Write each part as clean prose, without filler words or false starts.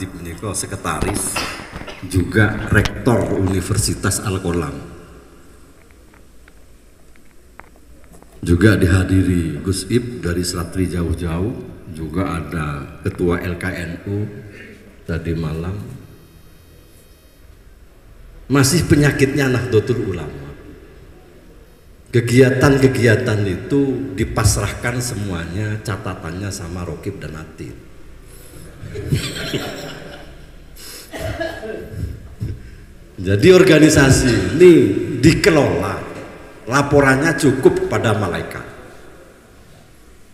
Khatib menika sekretaris juga rektor Universitas Al-Qolam. Juga dihadiri Gus Ib dari Sratri jauh-jauh, juga ada ketua LKNU tadi malam. Masih penyakitnya Nahdlatul Ulama. Kegiatan-kegiatan itu dipasrahkan semuanya, catatannya sama Rokib dan Atid. Jadi organisasi ini dikelola, laporannya cukup pada malaikat.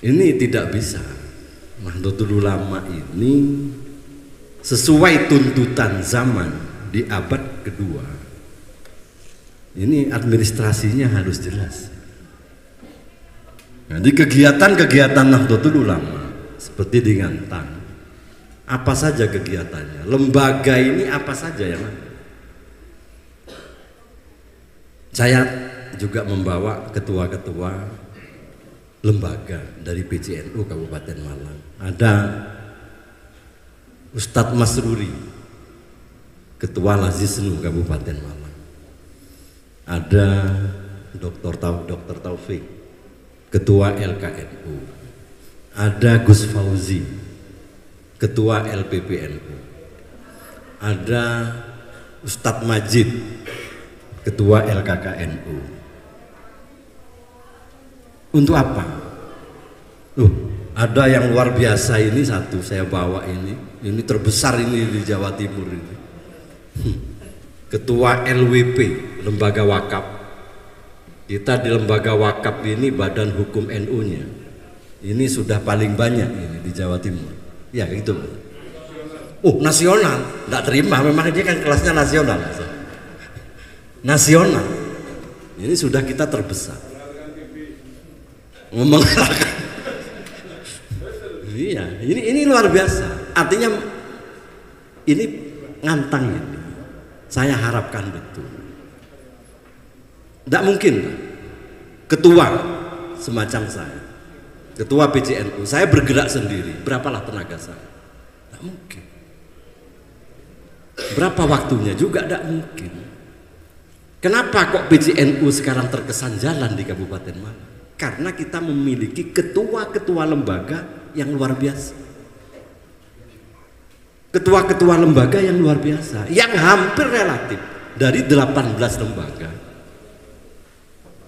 Ini tidak bisa. Nahdlatul Ulama ini sesuai tuntutan zaman di abad kedua. Ini administrasinya harus jelas. Jadi kegiatan-kegiatan Nahdlatul Ulama seperti di Ngantang, apa saja kegiatannya, lembaga ini apa saja yang ada. Saya juga membawa ketua-ketua lembaga dari PCNU Kabupaten Malang. Ada Ustadz Masruri, Ketua Lazisnu Kabupaten Malang. Ada Dr. Taufik, Ketua LKNU. Ada Gus Fauzi, Ketua LPPNU. Ada Ustadz Majid, Ketua LKKNU. Untuk apa? Ada yang luar biasa ini satu saya bawa ini terbesar ini di Jawa Timur ini. Ketua LWP, Lembaga Wakaf. Kita di Lembaga Wakaf ini badan hukum NU-nya. Ini sudah paling banyak ini di Jawa Timur. Ya gitu. Nasional, nggak terima. Memang dia kan kelasnya nasional. Nasional. Ini sudah kita terbesar. Mengalahkan. Iya, ini luar biasa. Artinya ini Ngantang ini. Saya harapkan betul. Tidak mungkin ketua semacam saya, ketua PCNU, saya bergerak sendiri. Berapalah tenaga saya? Tidak mungkin. Berapa waktunya juga tidak mungkin. Kenapa kok PCNU sekarang terkesan jalan di Kabupaten Malang? Karena kita memiliki ketua-ketua lembaga yang luar biasa. Ketua-ketua lembaga yang luar biasa, yang hampir relatif dari 18 lembaga.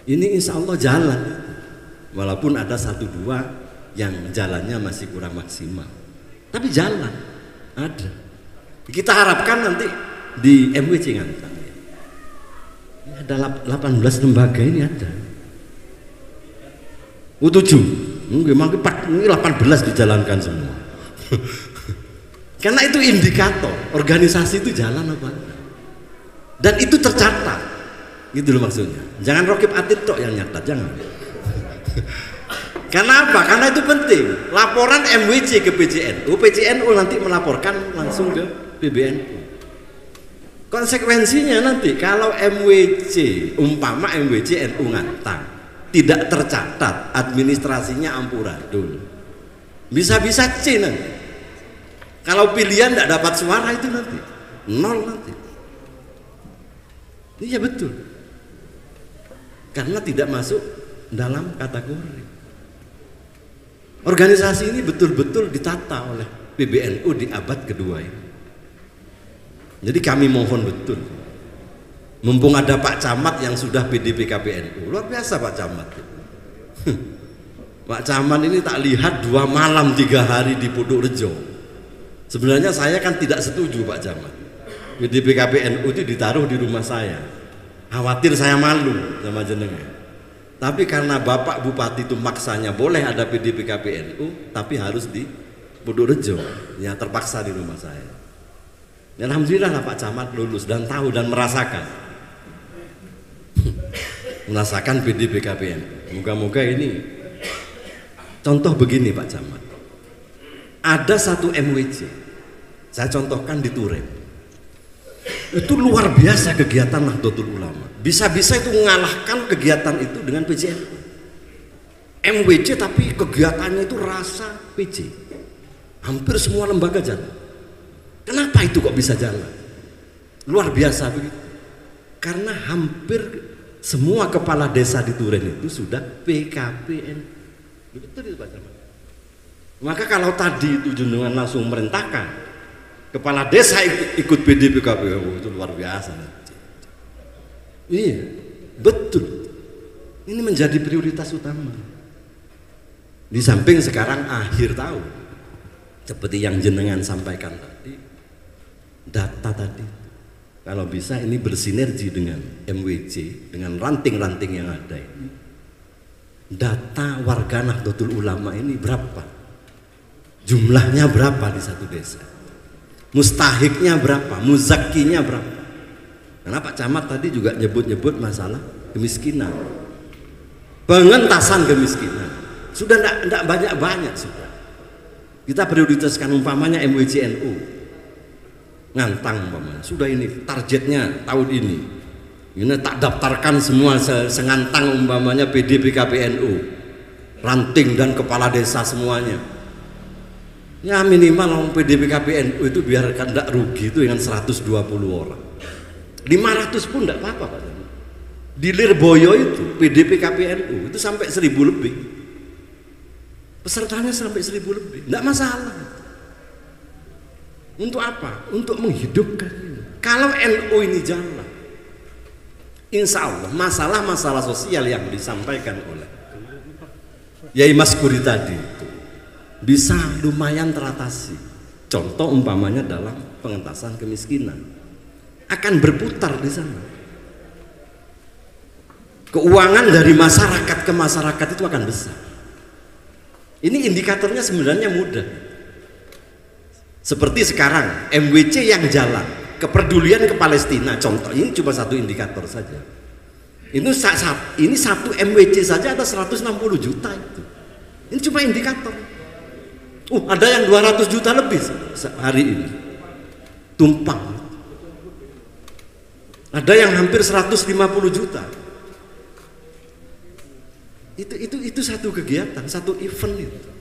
Ini insya Allah jalan, walaupun ada 1-2 yang jalannya masih kurang maksimal, tapi jalan ada. Kita harapkan nanti di MWC Ngantang ini ada 18 lembaga ini ada. 7, memang 18 dijalankan semua. Karena itu indikator organisasi itu jalan apa enggak. Dan itu tercatat. Gitu loh maksudnya. Jangan Rokib Atid tok yang nyatat, jangan. Karena apa? Karena itu penting. Laporan MWC ke PCNU, PCNU nanti melaporkan langsung ke PBNU. Konsekuensinya nanti kalau MWC, umpama MWC NU Ngantang tidak tercatat, administrasinya amburadul. Bisa-bisa C nanti. Kalau pilihan tidak dapat suara itu nanti 0 nanti. Iya betul. Karena tidak masuk dalam kategori. Organisasi ini betul-betul ditata oleh PBNU di abad kedua ini. Jadi kami mohon betul. Mumpung ada Pak Camat yang sudah PDPKPNU, luar biasa Pak Camat. Pak Camat ini tak lihat 2 malam 3 hari di Purworejo. Sebenarnya saya kan tidak setuju Pak Camat. PDPKPNU itu ditaruh di rumah saya. Khawatir saya malu sama jenengan. Tapi karena Bapak Bupati itu maksanya boleh ada PDPKPNU, tapi harus di Purworejo. Ya terpaksa di rumah saya. Dan alhamdulillah lah Pak Camat lulus dan tahu dan merasakan. Merasakan PDPKPNU. Moga-moga ini contoh begini Pak Camat. Ada satu MWC. Saya contohkan di Turen. Itu luar biasa kegiatan Nahdlatul Ulama. Bisa-bisa itu mengalahkan kegiatan itu dengan PCNU. MWC tapi kegiatannya itu rasa PC. Hampir semua lembaga jalan. Kenapa itu kok bisa jalan? Luar biasa begitu. Karena hampir semua kepala desa di Duren itu sudah PKPN. Betul itu Pak Camat. Maka kalau tadi itu jenengan langsung merintahkan kepala desa ikut PDPKPN, itu luar biasa. Iya, betul. Ini menjadi prioritas utama. Di samping sekarang akhir tahun, seperti yang jenengan sampaikan tadi, data tadi, kalau bisa ini bersinergi dengan MWC, dengan ranting-ranting yang ada ini. Data warga Nahdlatul Ulama ini berapa? Jumlahnya berapa di satu desa? Mustahiknya berapa? Muzakkinya berapa? Karena Pak Camat tadi juga nyebut-nyebut masalah kemiskinan, pengentasan kemiskinan. Sudah tidak banyak-banyak sudah. Kita prioritaskan umpamanya MWCNU Ngantang umpamanya. Sudah ini targetnya tahun ini. Ini tak daftarkan semua sengantang umpamanya PDPKPNU, ranting dan kepala desa semuanya. Ya minimal PDPKPNU itu biarkan tidak rugi itu dengan 120 orang. 500 pun tidak apa-apa Pak. Di Lirboyo itu PDPKPNU itu sampai 1000 lebih. Pesertanya sampai 1000 lebih. Tidak masalah. Untuk apa? Untuk menghidupkan ini. Kalau NU ini jalan, insya Allah masalah-masalah sosial yang disampaikan oleh Yai Maskuri tadi itu bisa lumayan teratasi. Contoh umpamanya dalam pengentasan kemiskinan akan berputar di sana. Keuangan dari masyarakat ke masyarakat itu akan besar. Ini indikatornya sebenarnya mudah. Seperti sekarang MWC yang jalan, kepedulian ke Palestina, contoh ini cuma satu indikator saja. Ini satu MWC saja ada 160 juta itu. Ini cuma indikator. Ada yang 200 juta lebih hari ini tumpang. Ada yang hampir 150 juta. Itu satu kegiatan, satu event itu.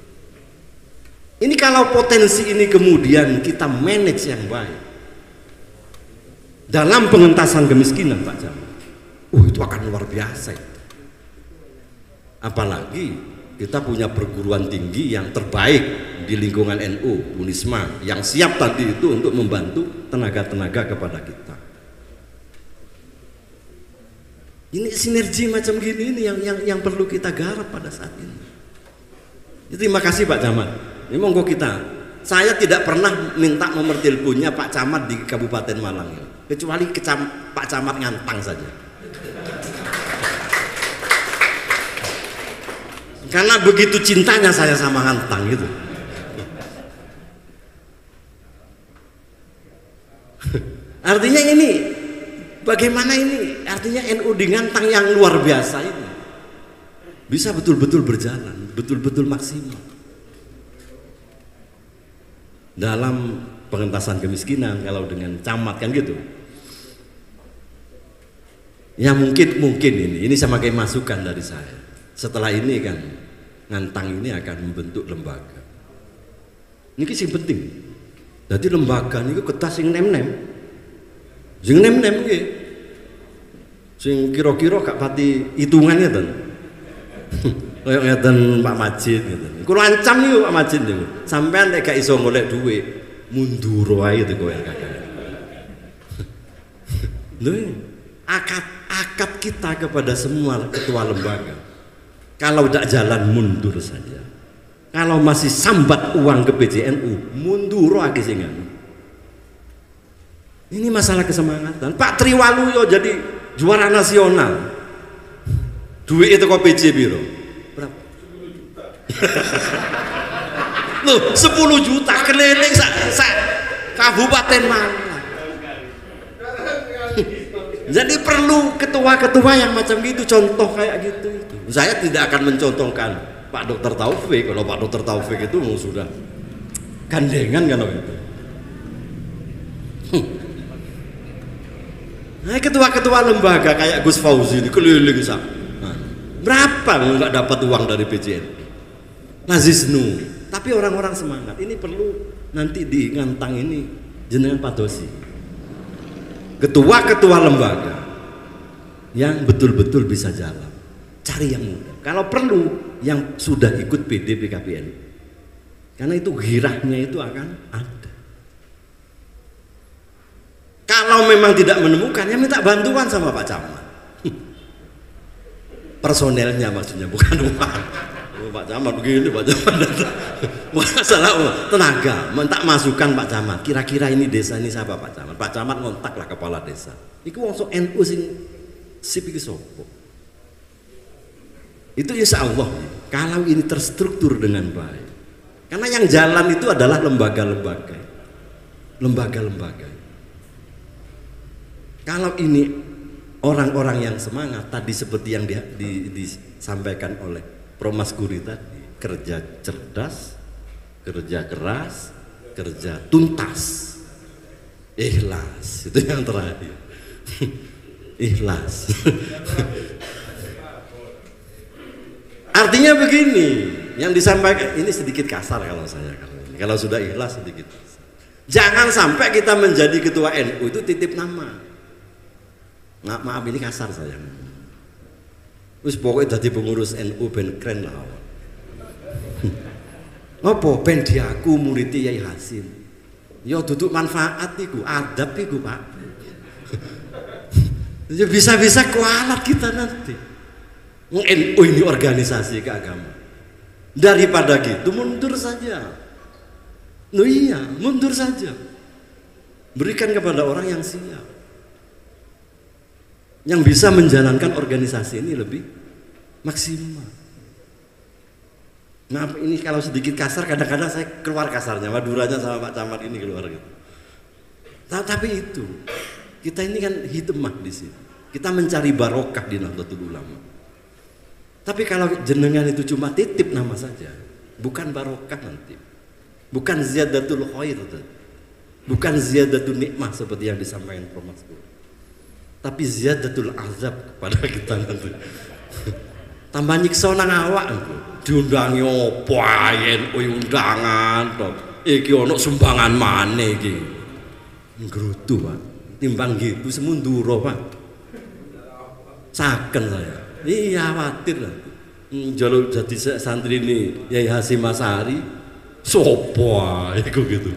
Ini kalau potensi ini kemudian kita manage yang baik dalam pengentasan kemiskinan Pak Jamal, itu akan luar biasa itu. Apalagi kita punya perguruan tinggi yang terbaik di lingkungan NU, Unisma, yang siap tadi itu untuk membantu tenaga-tenaga kepada kita. Ini sinergi macam gini ini yang perlu kita garap pada saat ini. Terima kasih Pak Camat. Ini monggo kita. Saya tidak pernah minta nomor teleponnya Pak Camat di Kabupaten Malang ini, kecuali Pak Camat Ngantang saja. Karena begitu cintanya saya sama Ngantang gitu. Artinya ini bagaimana ini? Artinya NU di Ngantang yang luar biasa ini bisa betul-betul berjalan, betul-betul maksimal dalam pengentasan kemiskinan. Kalau dengan camat kan gitu. Ya mungkin ini sama kayak masukan dari saya. Setelah ini kan Ngantang ini akan membentuk lembaga. Ini sing penting. Jadi lembaga ini ketas sing nem-nem. Sing nem-nem nggih. Sing kira-kira gak pati hitungannya ten. Kayak ngeten Pak Majid gitu. Kulo ancam niku Pak Majid niku. Sampean nek gak iso golek dhuwit, mundur wae itu kowe kakak. Lho, akad kita kepada semua ketua lembaga. Kalau tidak jalan mundur saja. Kalau masih sambat uang ke PJNU, mundur lagi sing. Ini masalah kesemangatan. Pak Triwaluyo jadi juara nasional. Duit itu kok PJ biro. Berapa? 10 juta. Loh, 10 juta keliling Kabupaten Malang. Jadi perlu ketua-ketua yang macam gitu, contoh kayak gitu itu. Saya tidak akan mencontohkan Pak Dr. Taufik. Kalau Pak Dr. Taufik itu sudah gandengan kalau itu. Nah, ketua-ketua lembaga kayak Gus Fauzi ini keliling berapa nggak dapat uang dari PJN? Nazisnu. Tapi orang-orang semangat. Ini perlu nanti di Ngantang ini jenengan padosi ketua-ketua lembaga yang betul-betul bisa jalan, cari yang muda. Kalau perlu yang sudah ikut PD PKPN, karena itu girahnya itu akan ada. Kalau memang tidak menemukan, ya minta bantuan sama Pak Camat. Personelnya maksudnya, bukan uang. Pak Camat begini, Pak Camat bukan masalah tenaga, minta masukan Pak Camat. Kira-kira ini desa ini siapa Pak Camat? Pak Camat ngontaklah kepala desa. Iku wong sok NU sing sip iki sapa? Itu insya Allah kalau ini terstruktur dengan baik. Karena yang jalan itu adalah lembaga-lembaga. Lembaga-lembaga. Kalau ini orang-orang yang semangat tadi seperti yang disampaikan oleh Prof. Guri tadi, kerja cerdas, kerja keras, kerja tuntas, ikhlas, itu yang terakhir. Ikhlas. Artinya begini, yang disampaikan ini sedikit kasar kalau sudah ikhlas sedikit kasar. Jangan sampai kita menjadi ketua NU itu titip nama. Maaf ini kasar saya. Terus pokoknya jadi pengurus NU ben keren lah. Ngopo ben diaku murid Yai Hasim. Ya duduk manfaat iku, adab iku, Pak. Ya bisa-bisa kualat kita nanti. NU ini organisasi keagamaan. Daripada gitu mundur saja. Loh iya, mundur saja. Berikan kepada orang yang siap, yang bisa menjalankan organisasi ini lebih maksimal. Maaf ini kalau sedikit kasar, kadang-kadang saya keluar kasarnya, Maduranya sama Pak Camat ini keluar gitu. Tapi itu kita ini kan hikmah di sini. Kita mencari barokah di Nahdlatul Ulama. Tapi kalau jenengan itu cuma titip nama saja, bukan barokah nanti, bukan ziyadatul khair, bukan ziyadatul nikmah seperti yang disampaikan Prof. Maskur, tapi ziyadatul azab kepada kita nanti. Tambah nyiksa nang awak, diundangi opo ayen undangan to. Iki ono sumbangan maneh iki. Ngrutu, Pak. Timbang gitu semunduro, Pak. Saken saya. Iya khawatir lah. Jalur jadi santri ini Yai Hasim Asari sopo iku gitu.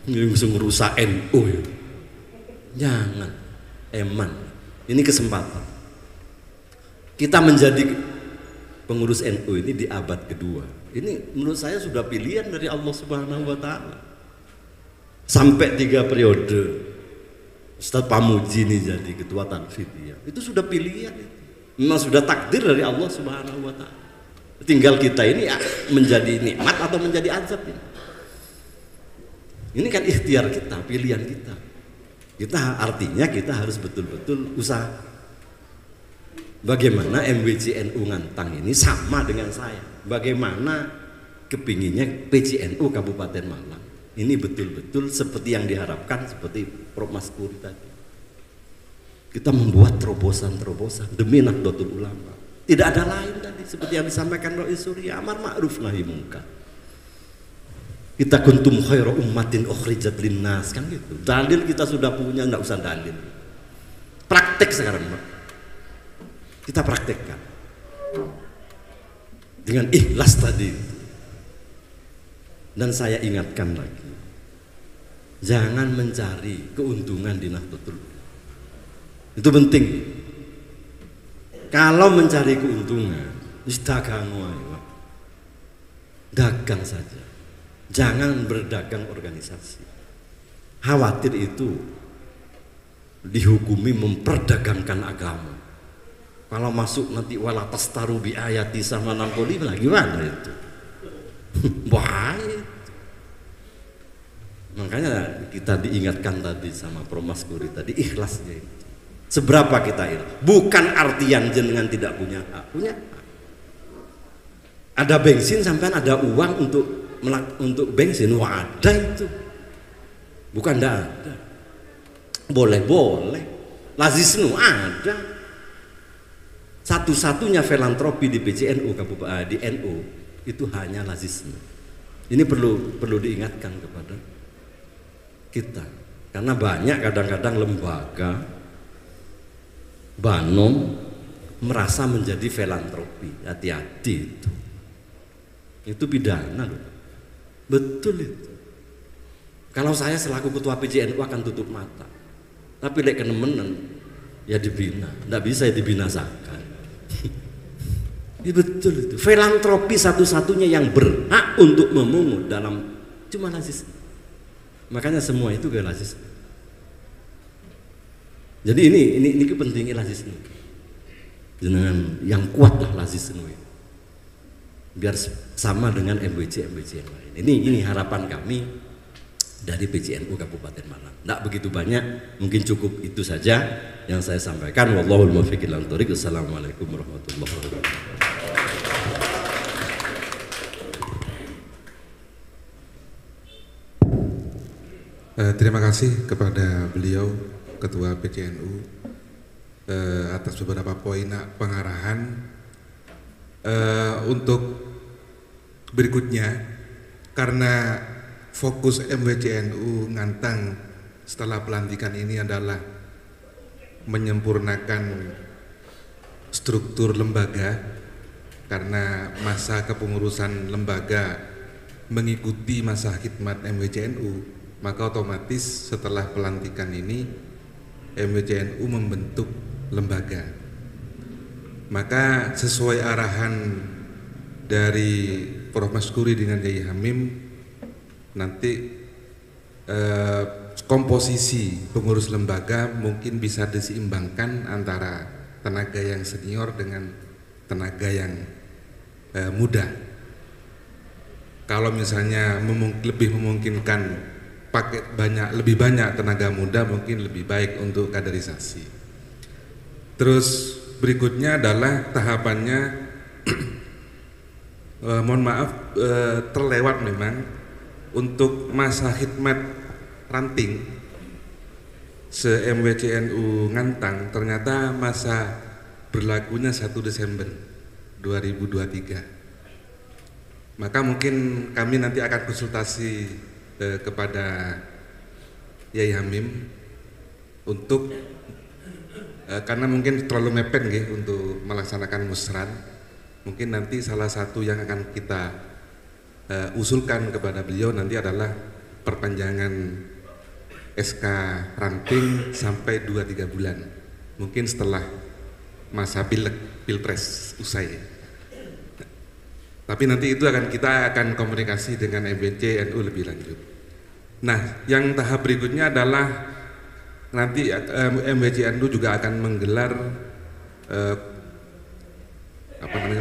Bisa ngerusak NU ya. Jangan. Eman. Ini kesempatan. Kita menjadi pengurus NU ini di abad kedua. Ini menurut saya sudah pilihan dari Allah Subhanahu wa taala. Sampai 3 periode Ustaz Pamuji ini jadi ketua Tanfidiyah. Itu sudah pilihan itu. Memang sudah takdir dari Allah Subhanahu wa taala. Tinggal kita ini menjadi nikmat atau menjadi azab ini. Ini kan ikhtiar kita, pilihan kita. Kita artinya kita harus betul-betul usaha. Bagaimana MWCNU Ngantang ini sama dengan saya. Bagaimana kepinginnya PCNU Kabupaten Malang ini betul-betul seperti yang diharapkan, seperti Prof. Maskur tadi. Kita membuat terobosan-terobosan demi Nahdlatul Ulama. Tidak ada lain tadi seperti yang disampaikan Rois Surya, amar ma'ruf nahi mungkar. Kita kuntum khairu ummatin ukhrijat linnas, kan gitu. Dalil kita sudah punya, enggak usah dalil. Praktek sekarang, Pak. Kita praktekkan. Dengan ikhlas tadi. Dan saya ingatkan lagi. Jangan mencari keuntungan di Nahdlatul Ulama. Itu penting. Kalau mencari keuntungan, dagang saja. Jangan berdagang organisasi. Khawatir itu dihukumi memperdagangkan agama. Kalau masuk nanti wala tastaru bi ayati sama nangkoli lagi gimana itu? Baik. Makanya kita diingatkan tadi sama Prof. Maskuri tadi ikhlasnya itu. Seberapa kita ikhlas? Bukan artian jenengan tidak punya hak, punya hak. Ada bensin sampean ada uang untuk bensin, wah ada itu. Bukan tidak ada. Boleh. Lazisnu ada. Satu-satunya filantropi di PCNU Kabupaten di NU itu hanya lazisnu. Ini perlu diingatkan kepada kita. Karena banyak kadang-kadang lembaga Banom merasa menjadi filantropi. Hati-hati itu. Itu pidana loh. Betul itu. Kalau saya selaku ketua PJNU akan tutup mata. Tapi lek kenemenan ya dibina, tidak bisa ya dibinasakan. Ini betul itu. Filantropi satu-satunya yang berhak untuk memungut dalam cuma lazis. Makanya semua itu gak lazis. Jadi ini pentingnya lazis ini. Dengan yang kuat lah lazis ini. Biar sama dengan MBC yang lain. Ini harapan kami dari PJNU Kabupaten Malang. Tidak begitu banyak, mungkin cukup itu saja yang saya sampaikan. Wallahul muwaffiq ila thoriq. Assalamualaikum warahmatullahi wabarakatuh. Terima kasih kepada beliau Ketua PJNU atas beberapa poin pengarahan. Untuk berikutnya, karena fokus MWCNU Ngantang setelah pelantikan ini adalah menyempurnakan struktur lembaga, karena masa kepengurusan lembaga mengikuti masa khidmat MWCNU, maka otomatis setelah pelantikan ini MWCNU membentuk lembaga. Maka sesuai arahan dari Prof. Maskuri dengan Yai Hamim, nanti komposisi pengurus lembaga mungkin bisa diseimbangkan antara tenaga yang senior dengan tenaga yang muda. Kalau misalnya lebih memungkinkan lebih banyak tenaga muda, mungkin lebih baik untuk kaderisasi. Terus berikutnya adalah tahapannya mohon maaf terlewat memang untuk masa khidmat ranting se-MWCNU Ngantang, ternyata masa berlakunya 1 Desember 2023. Maka mungkin kami nanti akan konsultasi kepada Yai Hamim untuk karena mungkin terlalu mepet untuk melaksanakan musran. Mungkin nanti salah satu yang akan kita usulkan kepada beliau nanti adalah perpanjangan SK ranting sampai 2-3 bulan, mungkin setelah masa pilpres usai. Tapi nanti itu kita akan komunikasi dengan MBC NU lebih lanjut. Nah, yang tahap berikutnya adalah nanti MBC NU juga akan menggelar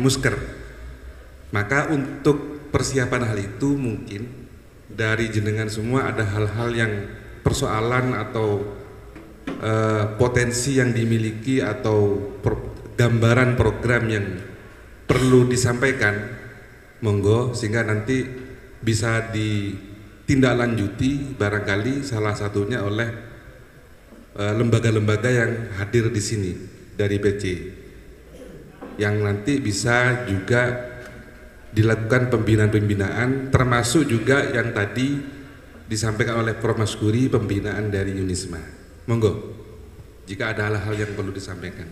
musker. Maka untuk persiapan hal itu mungkin dari jenengan semua ada hal-hal yang persoalan atau potensi yang dimiliki atau gambaran program yang perlu disampaikan, monggo, sehingga nanti bisa ditindaklanjuti barangkali salah satunya oleh lembaga-lembaga yang hadir di sini dari PC, yang nanti bisa juga dilakukan pembinaan-pembinaan, termasuk juga yang tadi disampaikan oleh Prof. Maskuri, pembinaan dari Unisma. Monggo, jika ada hal-hal yang perlu disampaikan.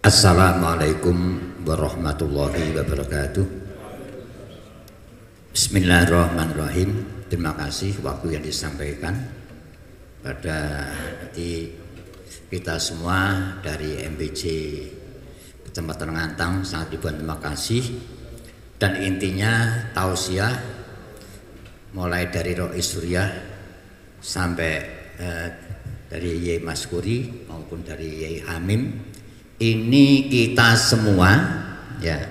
Assalamualaikum warahmatullahi wabarakatuh. Bismillahirrahmanirrahim. Terima kasih waktu yang disampaikan pada kita semua dari MBC Kecamatan Ngantang. Sangat ribuan terima kasih. Dan intinya tausiah mulai dari Rois Surya sampai dari Yai Maskuri maupun dari Yai Hamim. Ini kita semua ya,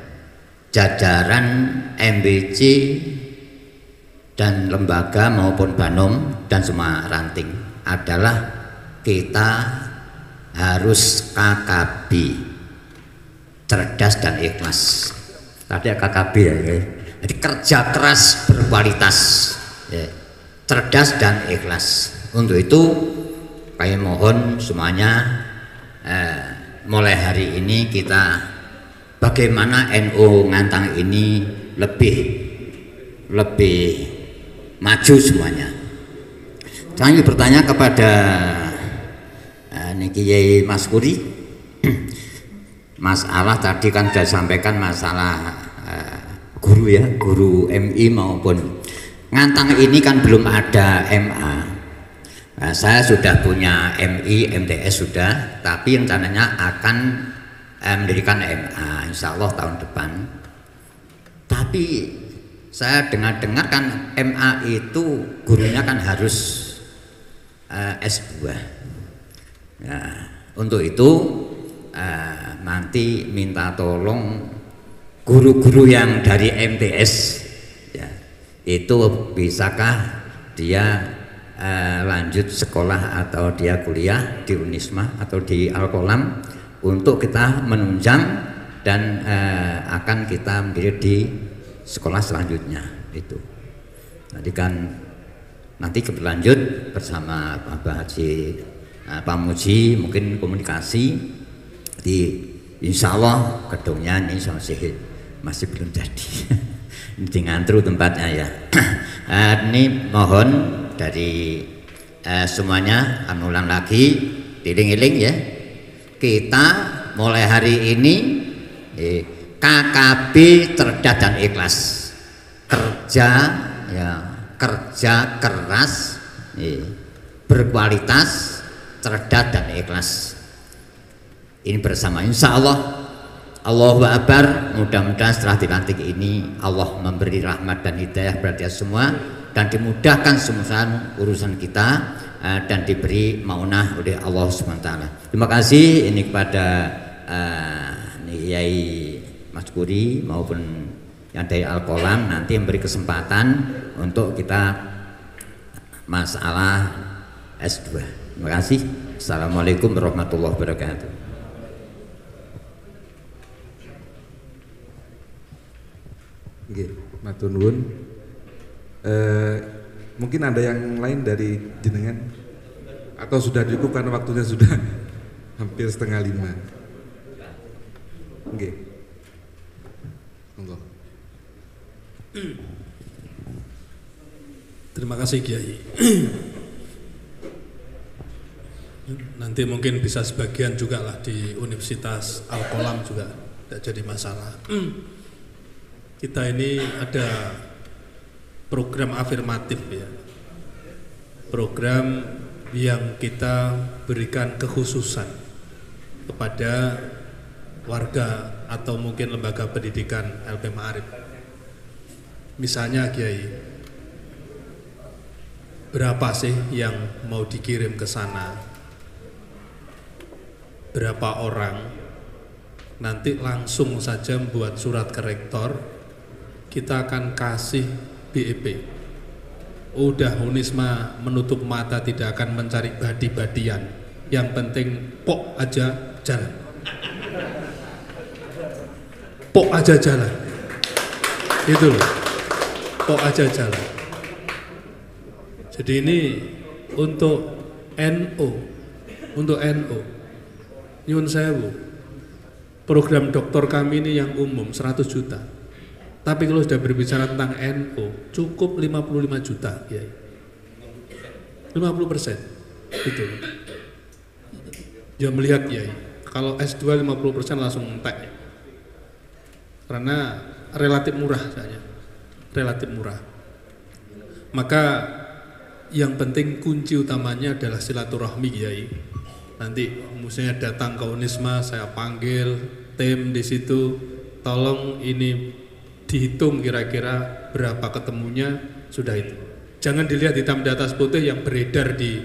jajaran MBC dan lembaga maupun Banom dan semua ranting adalah kita harus KKB, cerdas dan ikhlas. Tadi KKB ya, jadi kerja keras berkualitas ya, cerdas dan ikhlas. Untuk itu kami mohon semuanya mulai hari ini kita bagaimana NU Ngantang ini lebih maju semuanya. Saya ingin bertanya kepada Kiai Mas Kuri. Masalah tadi kan sudah sampaikan masalah guru ya, guru MI maupun Ngantang ini kan belum ada MA. Nah, saya sudah punya MI, MTS sudah, tapi rencananya akan mendirikan MA insya Allah tahun depan. Tapi saya dengar-dengar kan MA itu gurunya kan harus S2. Nah, untuk itu nanti minta tolong guru-guru yang dari MTS ya, itu bisakah dia lanjut sekolah atau dia kuliah di Unisma atau di Al-Qolam untuk kita menunjang dan akan kita mendiri di sekolah selanjutnya itu. Nanti berlanjut bersama Bapak Haji Pak Muji mungkin komunikasi di insya Allah gedungnya ini masih belum jadi. Ini di Ngantru tempatnya ya. Ini mohon dari semuanya ulang lagi diiling-iling ya, kita mulai hari ini KKB cerdas dan ikhlas, kerja ya, kerja keras berkualitas, cerdas dan ikhlas. Ini bersama insya Allah. Allahu Akbar. Mudah-mudahan setelah dilantik ini Allah memberi rahmat dan hidayah kepada semua dan dimudahkan semua urusan kita dan diberi maunah oleh Allah SWT. Terima kasih ini kepada Yai Mas Kuri maupun yang dari Al-Qolam nanti memberi kesempatan untuk kita masalah S2. Terima kasih. Assalamualaikum warahmatullahi wabarakatuh. Oke, matur nuwun. Mungkin ada yang lain dari jenengan atau sudah cukup karena waktunya sudah hampir 4:30. Oke. Monggo. Terima kasih Kiai. Nanti mungkin bisa sebagian juga lah di Universitas Al-Qolam juga tidak jadi masalah. Kita ini ada program afirmatif ya, program yang kita berikan kekhususan kepada warga atau mungkin lembaga pendidikan LP Ma'arif. Misalnya Kiai, berapa sih yang mau dikirim ke sana, berapa orang, nanti langsung saja membuat surat ke rektor, kita akan kasih BEP. Udah Unisma menutup mata tidak akan mencari badi-badian, yang penting pok aja jalan, pok aja jalan, itu loh, pok aja jalan. Jadi ini untuk NU, nyun sewu, program doktor kami ini yang umum 100 juta. Tapi kalau sudah berbicara tentang NU cukup 55 juta ya. 50% itu. Ya melihat ya, kalau S2 50% langsung entek. Karena relatif murah saja. Relatif murah. Maka yang penting kunci utamanya adalah silaturahmi Kiai. Nanti misalnya datang ke Unisma, saya panggil tim di situ, tolong ini dihitung kira-kira berapa ketemunya, sudah itu. Jangan dilihat hitam di atas putih yang beredar di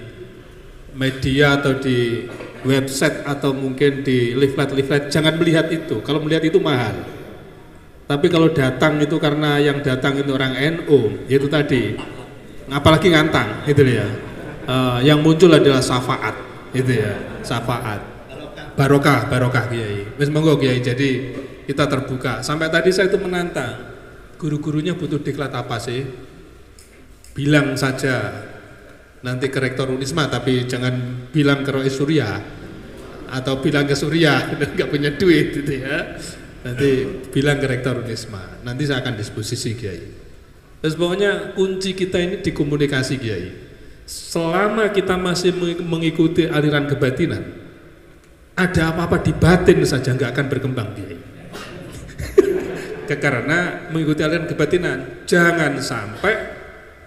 media atau di website atau mungkin di leaflet-leaflet, jangan melihat itu. Kalau melihat itu mahal. Tapi kalau datang itu karena yang datang itu orang NU, itu tadi, apalagi Ngantang, itu ya. Yang muncul adalah syafaat, itu ya, syafaat. Barokah Kiai. Wis monggo Kiai, jadi kita terbuka. Sampai tadi saya itu menantang, guru-gurunya butuh diklat apa sih? Bilang saja nanti ke rektor Unisma, tapi jangan bilang ke Rois Surya atau bilang ke Surya, nggak punya duit gitu ya. Nanti bilang ke Rektor Unisma, nanti saya akan disposisi Kiai. Terus pokoknya kunci kita ini di komunikasi Kiai. Selama kita masih mengikuti aliran kebatinan, ada apa-apa di batin saja nggak akan berkembang Kiai. Karena mengikuti aliran kebatinan, jangan sampai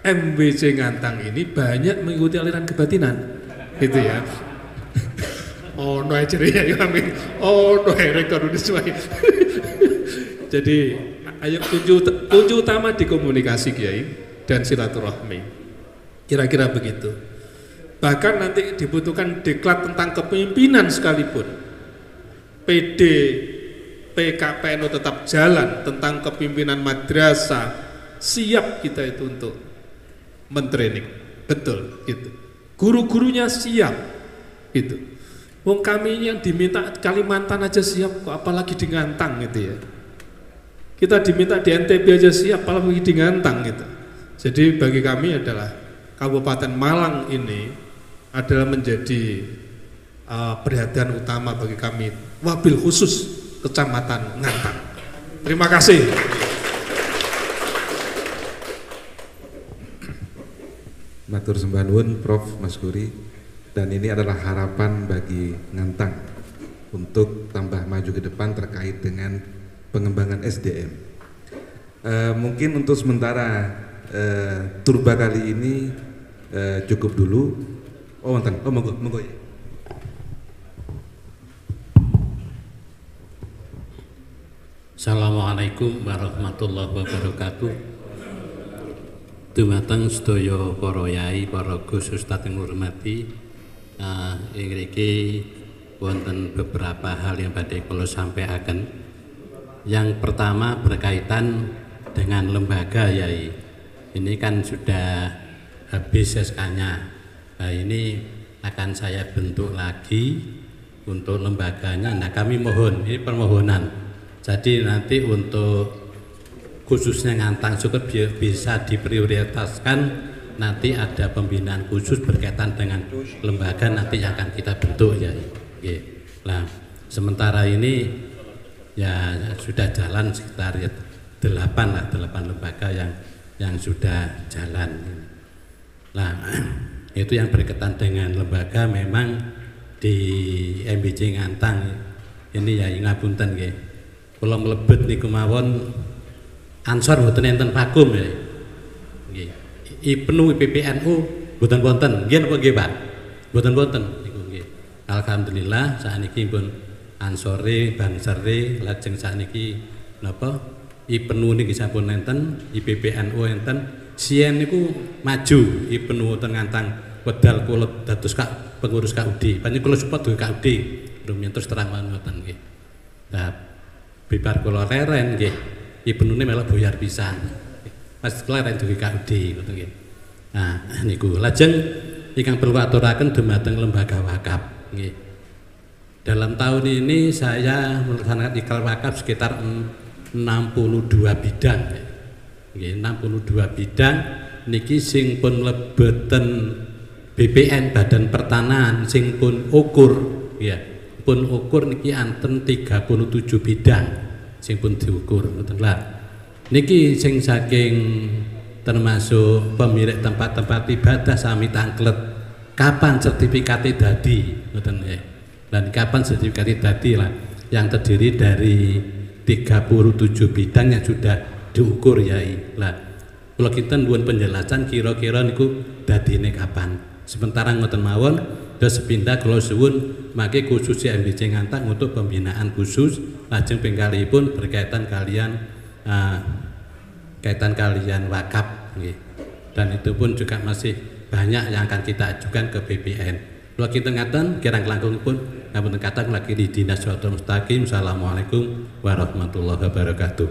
MWC Ngantang ini banyak mengikuti aliran kebatinan, gitu ya. Oh no ceria kami, oh no Rektor Unisma. Jadi ayo kunci utama di komunikasi Kiai dan silaturahmi, kira-kira begitu. Bahkan nanti dibutuhkan diklat tentang kepemimpinan sekalipun, PD PKPNU tetap jalan, tentang kepimpinan madrasah siap kita itu untuk mentraining, betul gitu. Guru-gurunya siap gitu. Wong kami ini yang diminta Kalimantan aja siap, kok apalagi di Ngantang gitu ya. Kita diminta di NTB aja siap, apalagi di Ngantang gitu. Jadi bagi kami adalah Kabupaten Malang ini adalah menjadi perhatian utama bagi kami, wabil khusus Kecamatan Ngantang. Terima kasih. Matur sembah nuwun Prof Maskuri. Dan ini adalah harapan bagi Ngantang untuk tambah maju ke depan terkait dengan pengembangan SDM. Mungkin untuk sementara turba kali ini cukup dulu. Oh, mantan. Oh, monggo ya. Assalamualaikum warahmatullahi wabarakatuh. Dumateng sedaya para yai, para Gus Ustadz yang hormati. Iki wonten beberapa hal yang badhe kula sampaikan. Yang pertama berkaitan dengan lembaga Yai. Ini kan sudah habis SK-nya. Nah, ini akan saya bentuk lagi untuk lembaganya. Nah, kami mohon, ini permohonan. Jadi nanti untuk khususnya Ngantang Suket bisa diprioritaskan. Nanti ada pembinaan khusus berkaitan dengan lembaga nanti akan kita bentuk ya. Nah, sementara ini ya sudah jalan sekitar 8 lembaga yang sudah jalan. Nah, itu yang berkaitan dengan lembaga memang di MBC Ngantang ini ya ngapunten nggih. Kula mlebet niku mawon ansor mboten enten vakum ya. Nggih. IPNU PPNU boten wonten, nggih napa nggih Pak? Boten wonten niku nggih. Alhamdulillah sakniki pun ansore bangsere lajeng sakniki napa IPNU niki sampun enten, IPPNU enten, sien niku maju IPNU wonten Ngantang wedal kula dados pengurus KUD. Panjenengan kula support duwe KUD. Rumiyin terus terang wonten nggih. Nah, bibar kula leren nggih. IPNU-ne melok boyar pisan. Pas kelaren duwe KUD ngoten nggih. Nah, niku lajeng ingkang perlu aturaken dumateng lembaga wakaf nggih. Dalam tahun ini saya melaksanakan ikrar wakaf sekitar 62 bidang nggih. 62 bidang niki sing pun lebeten BPN Badan Pertanahan sing pun ukur ya. Pun ukur niki anten 37 bidang sing pun diukur ngoten lah. Niki sing saking termasuk pemilik tempat-tempat ibadah sami tangklet kapan sertifikatnya dadi ngoten nggih. Dan kapan sertifikatnya dadi lah yang terdiri dari 37 bidang yang sudah diukur Yai. Lah kula kinten nuwun penjelasan kira-kira niku dadine kapan. Sementara ngoten mawon terus sepindah kula suwun mangke khusus MBC Ngantang untuk pembinaan khusus lajeng penggalipun berkaitan kalian kaitan kalian wakaf nggih. Dan itu pun juga masih banyak yang akan kita ajukan ke BPN. Kalau kita ngaten kirang langkung pun ngapunten kathah lagi di Dinas Siratal Mustaqim. Assalamualaikum warahmatullahi wabarakatuh.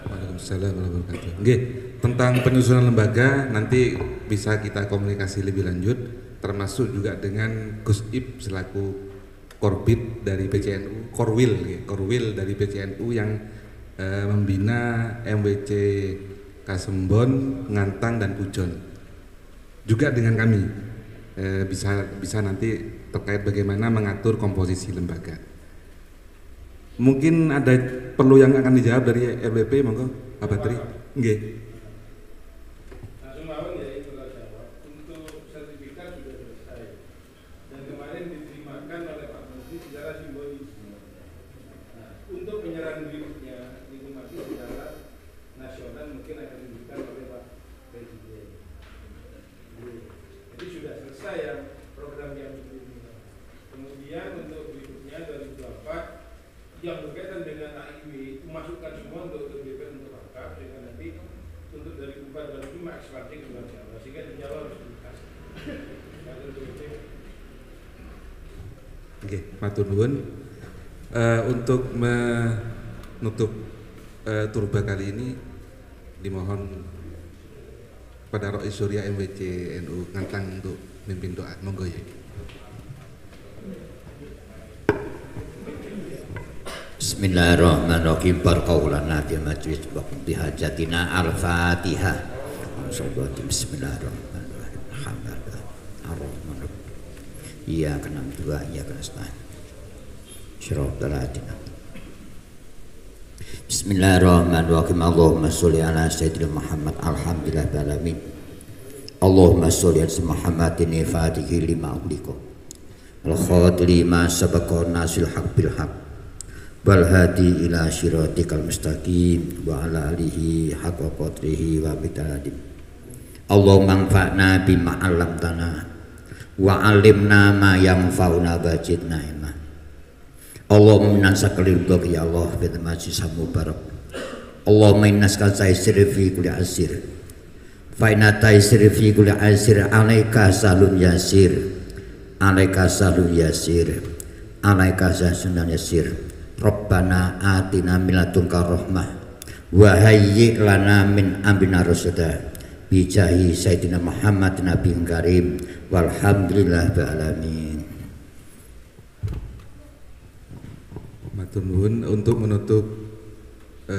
Waalaikumsalam warahmatullahi wabarakatuh. Nggih, tentang penyusunan lembaga nanti bisa kita komunikasi lebih lanjut termasuk juga dengan Gus Ib selaku Korbit dari PCNU, Korwil dari PCNU yang membina MWC Kasembon, Ngantang dan Pujon. Juga dengan kami bisa nanti terkait bagaimana mengatur komposisi lembaga. Mungkin ada perlu yang akan dijawab dari RWP, monggo Pak Badri. Nggih. Langsung mawon ya itu jawab. Untuk sertifikat sudah selesai dan kemarin diterimakan oleh Pak Menteri secara simbolis. Nah, untuk penyerahan berikutnya itu masih secara nasional mungkin akan diberikan oleh Pak Presiden. Jadi sudah selesai ya program yang diterima. Kemudian untuk berikutnya 2024 yang berkaitan dengan AIW memasukkan semua untuk DP untuk lengkap dengan nanti untuk dari UPA 2005 ekspansi ke Pulau Jawa sehingga di Jawa harus dikasih. Oke, matur nuwun. Untuk menutup turba kali ini dimohon pada Rois Surya MWC NU Ngantang untuk mimpin doa, monggo ya. Bismillahirrahmanirrahim. Barakaulana fi majlis waqti hajatina al-Fatihah. Bismillahirrahmanirrahim. Alhamdulillah. Ar-Rahmanir Rahim. Iyyaka na'budu wa iyyaka nasta'in. Shiratal ladzina. Bismillahirrahmanirrahim. Allahumma sholli ala sayyidina Muhammad alhamdulillahil alamin. Allahumma sholli ala Muhammadin fatihi lima ughliqa. Al-khatimi ma sabaqa nasil haq bil haq. Wal hadi ila syiratikal mustaqim wa ala alihi haqqa qadrihi wa miqdarin. Allahumma anfa'na bima 'allamtana wa 'allimna ma yanfa'una wa zidna ilma. Allahumma nasakalil baqi ya Allah bi majlis mubarak. Allahumma innas'al taysir fi kulli asir. Fa inna taysir fi kulli asir alaika salun yasir. Alaika salun yasir. Alaika salun yasir. Rabbana atina min ladunka rahmah wa hayyi' lana min amrina rasyada bi jahi sayyidina Muhammad nabiyyin karim walhamdulillahil alamin. Matur nuwun. Untuk menutup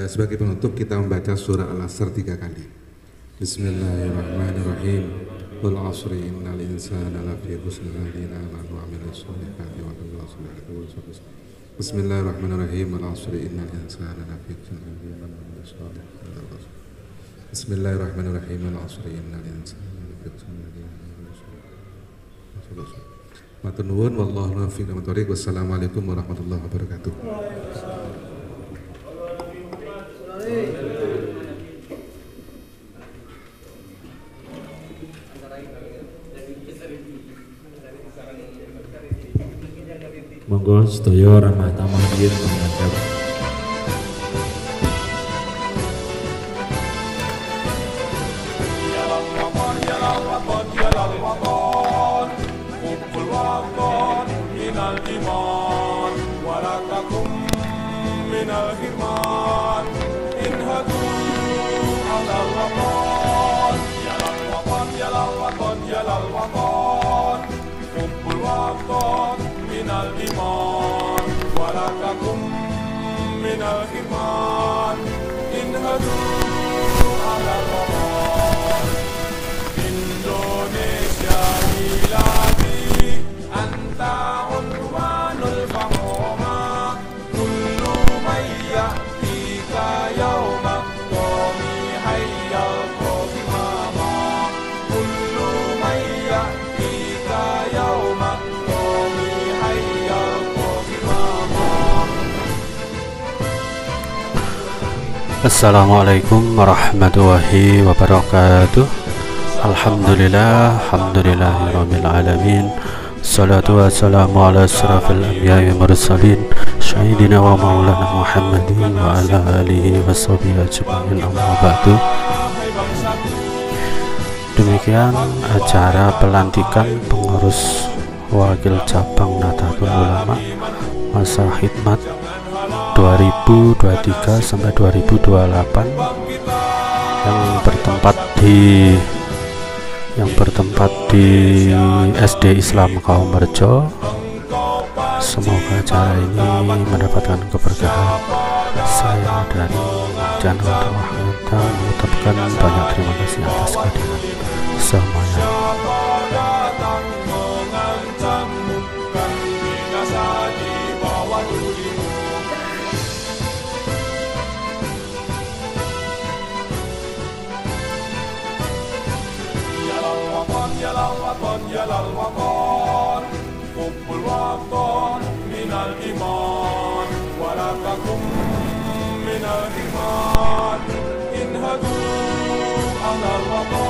sebagai penutup kita membaca surah Al-Asr 3 kali. Bismillahirrahmanirrahim. Wal 'asri innal insana lafi khusr illa man amila sholihati wa amila sholihati. Bismillahirrahmanirrahim. Al-'asri innal insana lafi khusr illa man amila sholihati wa amila sholihati. Bismillahirrahmanirrahim. Al-'asri innal insana lafi khusr illa man amila sholihati. Matur nuwun wallahu muwaffiq ila thoriq. Wassalamualaikum warahmatullahi wabarakatuh. Monggo sedaya ramah tamah yen menghadap. Indonesia miladi anta unwanul fahoma kullu mayya tika yawma qawmi hayyal qawmama kullu mayya tika yawma qawmi hayyal qawmama. Assalamualaikum warahmatullahi wabarakatuh. Alhamdulillah, alhamdulillahirabbil alamin. Salatu wassalamu ala asrafil anbiya'i wal mursalin sayyidina wa maulana Muhammadin wa ala alihi washabihi ajmain, amma ba'du. Demikian acara pelantikan pengurus wakil cabang Nahdlatul Ulama masa khidmat 2023 sampai 2028 yang bertempat di SD Islam Kaum Merjo. Semoga acara ini mendapatkan keberkahan. Saya dari channel Rahmatan mengucapkan banyak terima kasih atas kehadiran semuanya. يا للوطن حب الوطن من الإيمان ولا تكن من الإيمان انهضوا على الوطن